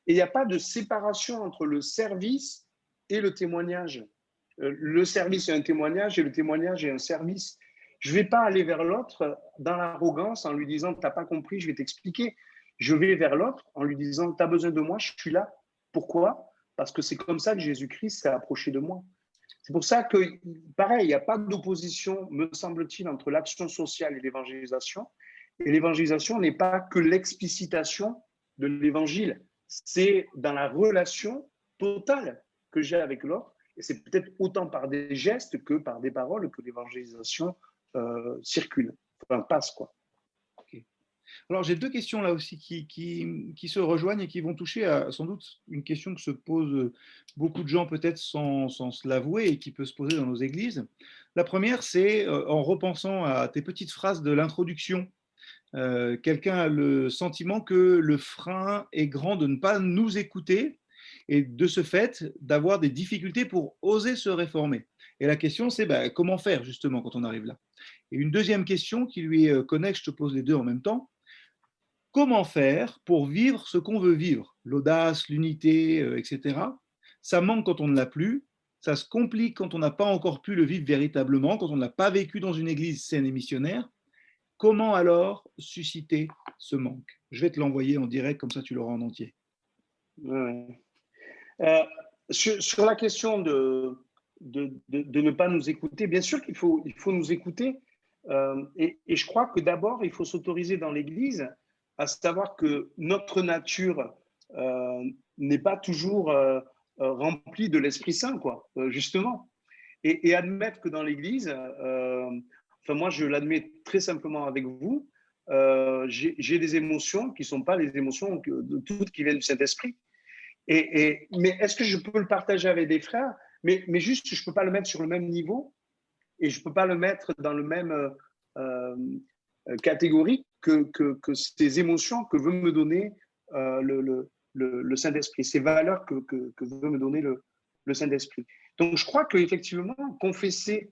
Et il n'y a pas de séparation entre le service et le témoignage. Le service est un témoignage et le témoignage est un service. Je ne vais pas aller vers l'autre dans l'arrogance en lui disant, tu n'as pas compris, je vais t'expliquer. Je vais vers l'autre en lui disant, tu as besoin de moi, je suis là. Pourquoi? Parce que c'est comme ça que Jésus-Christ s'est approché de moi. C'est pour ça que, pareil, il n'y a pas d'opposition, me semble-t-il, entre l'action sociale et l'évangélisation. Et l'évangélisation n'est pas que l'explicitation de l'évangile, c'est dans la relation totale que j'ai avec l'autre. Et c'est peut-être autant par des gestes que par des paroles que l'évangélisation circule, enfin passe, quoi. okay. Alors, j'ai deux questions là aussi qui se rejoignent et qui vont toucher à sans doute une question que se posent beaucoup de gens peut-être sans se l'avouer et qui peut se poser dans nos églises. La première, c'est en repensant à tes petites phrases de l'introduction. Quelqu'un a le sentiment que le frein est grand de ne pas nous écouter et de ce fait d'avoir des difficultés pour oser se réformer. Et la question, c'est comment faire justement quand on arrive là. Et une deuxième question qui lui est connexe, je te pose les deux en même temps. Comment faire pour vivre ce qu'on veut vivre? L'audace, l'unité, etc. Ça manque quand on ne l'a plus. Ça se complique quand on n'a pas encore pu le vivre véritablement, quand on ne l'a pas vécu dans une église saine et missionnaire. Comment alors susciter ce manque? Je vais te l'envoyer en direct, comme ça tu l'auras en entier. Ouais. Euh, sur la question de ne pas nous écouter, bien sûr il faut nous écouter. Et je crois que d'abord, il faut s'autoriser dans l'Église à savoir que notre nature n'est pas toujours remplie de l'Esprit Saint, quoi, justement. Et admettre que dans l'Église, enfin moi je l'admets très simplement avec vous, j'ai des émotions qui ne sont pas les émotions toutes qui viennent du Saint-Esprit. Mais est-ce que je peux le partager avec des frères, mais juste, je ne peux pas le mettre sur le même niveau et je ne peux pas le mettre dans le même catégorie que ces émotions que veut me donner le Saint-Esprit, ces valeurs que veut me donner le Saint-Esprit. Donc, je crois qu'effectivement, confesser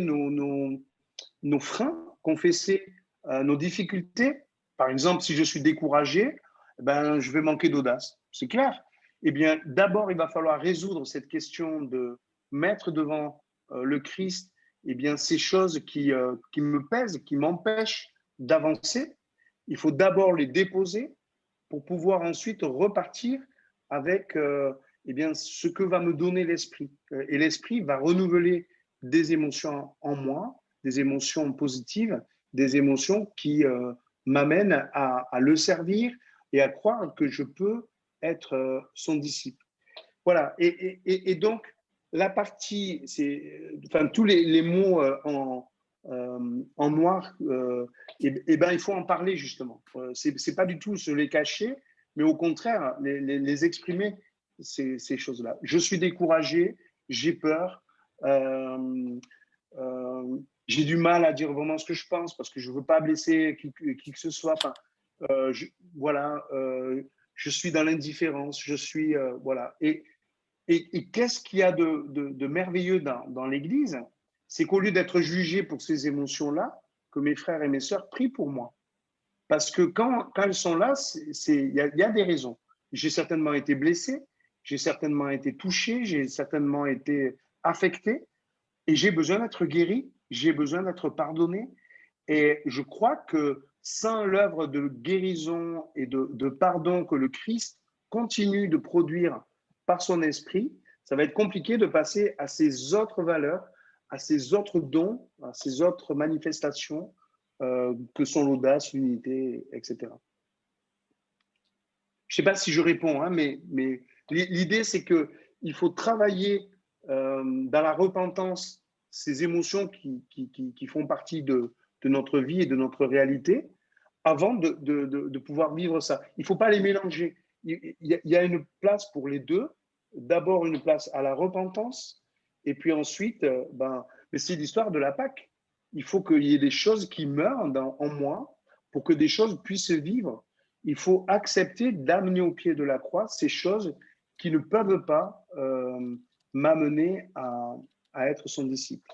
nos freins, confesser nos difficultés. Par exemple, si je suis découragé, ben, je vais manquer d'audace. C'est clair. Eh bien, d'abord, il va falloir résoudre cette question de mettre devant le Christ eh bien, ces choses qui me pèsent, qui m'empêchent d'avancer. Il faut d'abord les déposer pour pouvoir ensuite repartir avec eh bien, ce que va me donner l'esprit. Et l'esprit va renouveler des émotions en moi, des émotions positives, des émotions qui m'amènent à le servir et à croire que je peux être son disciple. Voilà. Et donc, la partie, c'est, enfin, tous les mots en noir, et ben, il faut en parler justement. C'est pas du tout se les cacher, mais au contraire, les exprimer, ces choses-là. Je suis découragé, j'ai peur, j'ai du mal à dire vraiment ce que je pense parce que je veux pas blesser qui que ce soit. Enfin, je, voilà, je suis dans l'indifférence, je suis, voilà. Et qu'est-ce qu'il y a de merveilleux dans l'Église? C'est qu'au lieu d'être jugé pour ces émotions-là, que mes frères et mes sœurs prient pour moi. Parce que quand elles sont là, il y a des raisons. J'ai certainement été blessé, j'ai certainement été touché, j'ai certainement été affecté, et j'ai besoin d'être guéri, j'ai besoin d'être pardonné. Et je crois que sans l'œuvre de guérison et de pardon que le Christ continue de produire par son esprit, ça va être compliqué de passer à ces autres valeurs, à ces autres dons, à ces autres manifestations que sont l'audace, l'unité, etc. Je ne sais pas si je réponds, hein, mais l'idée, c'est qu'il faut travailler dans la repentance ces émotions qui font partie de notre vie et de notre réalité avant de pouvoir vivre ça. Il ne faut pas les mélanger. Il y a une place pour les deux. D'abord, une place à la repentance, et puis ensuite, ben, c'est l'histoire de la Pâque. Il faut qu'il y ait des choses qui meurent en moi pour que des choses puissent vivre. Il faut accepter d'amener au pied de la croix ces choses qui ne peuvent pas m'amener à être son disciple.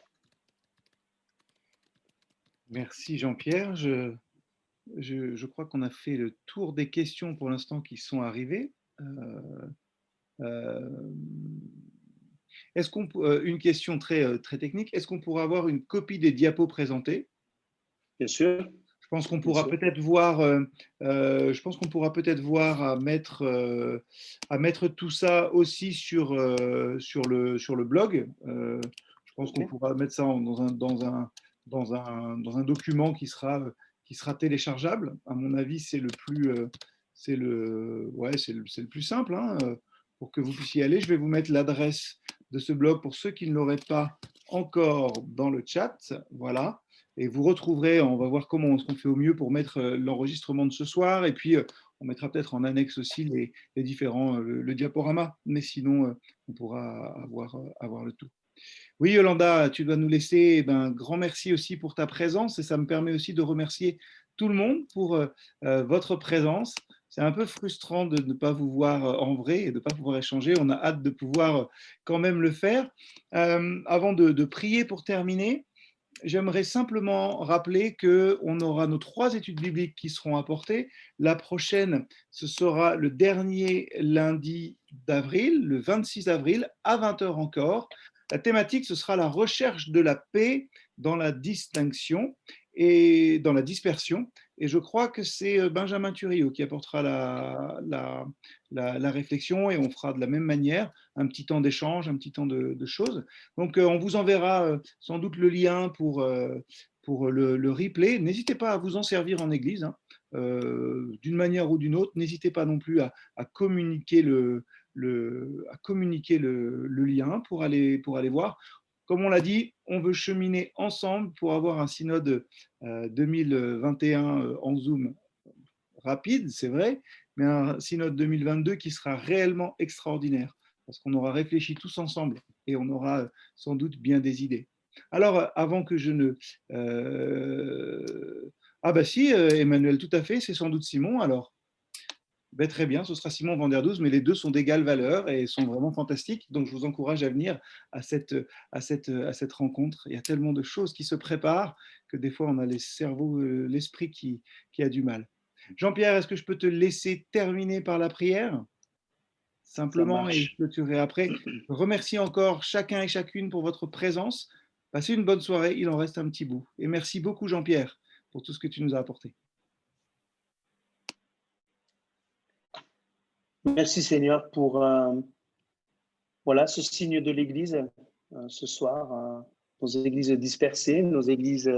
Merci Jean-Pierre. Je crois qu'on a fait le tour des questions pour l'instant qui sont arrivées. Euh, une question très technique, est-ce qu'on pourra avoir une copie des diapos présentées? Bien sûr. Je pense qu'on Bien pourra sûr. peut-être voir, je pense qu'on pourra peut-être voir à mettre tout ça aussi sur le blog. Je pense qu'on Okay. pourra mettre ça dans un document qui sera téléchargeable. À mon avis, c'est le plus simple, hein, pour que vous puissiez y aller. Je vais vous mettre l'adresse de ce blog pour ceux qui ne l'auraient pas encore dans le chat. Voilà. Et vous retrouverez, on va voir comment on fait au mieux pour mettre l'enregistrement de ce soir. Et puis, on mettra peut-être en annexe aussi les différents, le diaporama. Mais sinon, on pourra avoir le tout. Oui, Yolanda, tu dois nous laisser. Eh ben, grand merci aussi pour ta présence. Et ça me permet aussi de remercier tout le monde pour votre présence. C'est un peu frustrant de ne pas vous voir en vrai et de ne pas pouvoir échanger. On a hâte de pouvoir quand même le faire. Avant de prier pour terminer, j'aimerais simplement rappeler qu'on aura nos 3 études bibliques qui seront apportées. La prochaine, ce sera le dernier lundi d'avril, le 26 avril, à 20 h encore. La thématique, ce sera la recherche de la paix dans la distinction et dans la dispersion. Et je crois que c'est Benjamin Thuriot qui apportera la réflexion, et on fera de la même manière un petit temps d'échange, un petit temps de choses. Donc, on vous enverra sans doute le lien pour le replay. N'hésitez pas à vous en servir en église, hein, d'une manière ou d'une autre. N'hésitez pas non plus à communiquer le lien pour aller voir. Comme on l'a dit, on veut cheminer ensemble pour avoir un synode 2021 en Zoom rapide, c'est vrai, mais un synode 2022 qui sera réellement extraordinaire, parce qu'on aura réfléchi tous ensemble et on aura sans doute bien des idées. Alors, avant que je ne... Ah bah si, Emmanuel, tout à fait, c'est sans doute Simon, alors. Ben, très bien, ce sera Simon Vanderdouze, mais les deux sont d'égale valeur et sont vraiment fantastiques. Donc, je vous encourage à venir à cette rencontre. Il y a tellement de choses qui se préparent que des fois, on a les cerveaux, l'esprit qui a du mal. Jean-Pierre, est-ce que je peux te laisser terminer par la prière? Ça simplement et je marche. clôturerai après. Je remercie encore chacun et chacune pour votre présence. Passez une bonne soirée, il en reste un petit bout. Et merci beaucoup Jean-Pierre pour tout ce que tu nous as apporté. Merci Seigneur pour voilà, ce signe de l'Église ce soir, nos églises dispersées, nos églises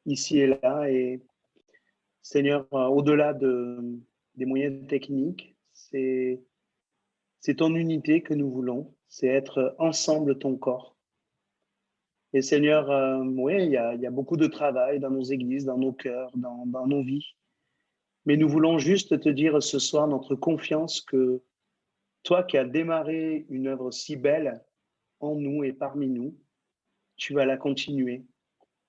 ici et là. Et Seigneur, au-delà des moyens techniques, c'est ton unité que nous voulons, c'est être ensemble ton corps. Et Seigneur, oui, il y a beaucoup de travail dans nos églises, dans nos cœurs, dans nos vies. Mais nous voulons juste te dire ce soir notre confiance que toi qui as démarré une œuvre si belle en nous et parmi nous, tu vas la continuer.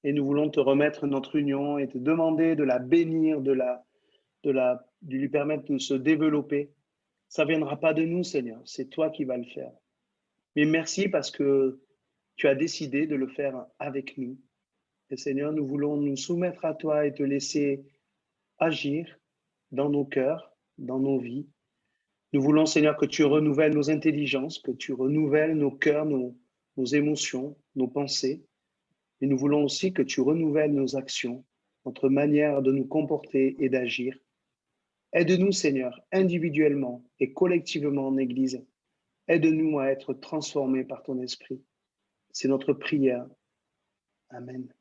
Et nous voulons te remettre notre union et te demander de la bénir, de lui permettre de se développer. Ça ne viendra pas de nous, Seigneur, c'est toi qui vas le faire. Mais merci parce que tu as décidé de le faire avec nous. Et Seigneur, nous voulons nous soumettre à toi et te laisser agir dans nos cœurs, dans nos vies. Nous voulons, Seigneur, que tu renouvelles nos intelligences, que tu renouvelles nos cœurs, nos émotions, nos pensées. Et nous voulons aussi que tu renouvelles nos actions, notre manière de nous comporter et d'agir. Aide-nous, Seigneur, individuellement et collectivement en Église. Aide-nous à être transformés par ton esprit. C'est notre prière. Amen.